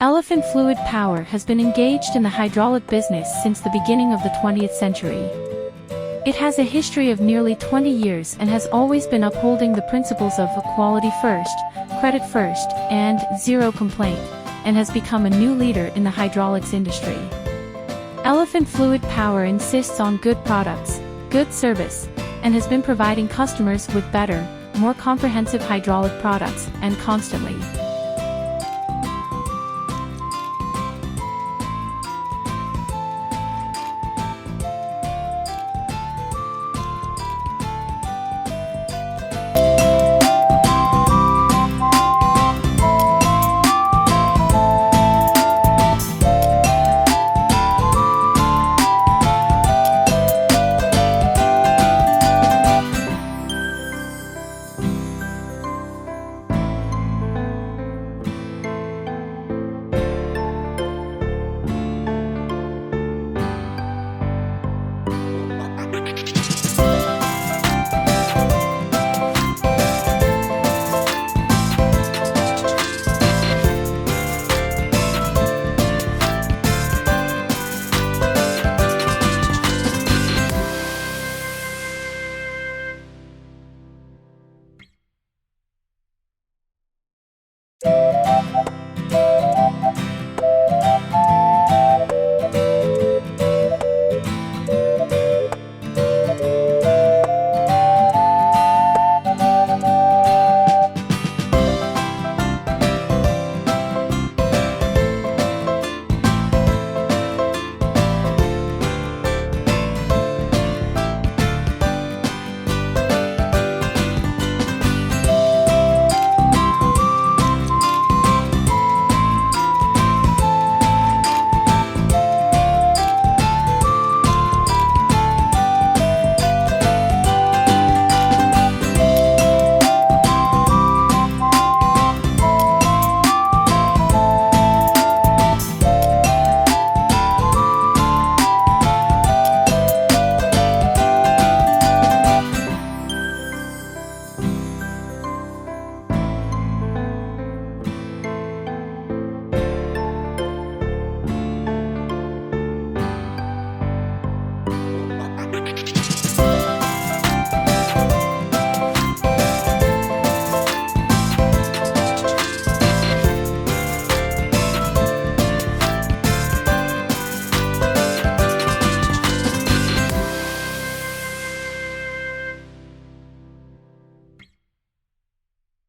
Elephant Fluid Power has been engaged in the hydraulic business since the beginning of the 20th century. It has a history of nearly 20 years and has always been upholding the principles of quality first, credit first, and zero complaint, and has become a new leader in the hydraulics industry. Elephant Fluid Power insists on good products, good service, and has been providing customers with better, more comprehensive hydraulic products, and constantly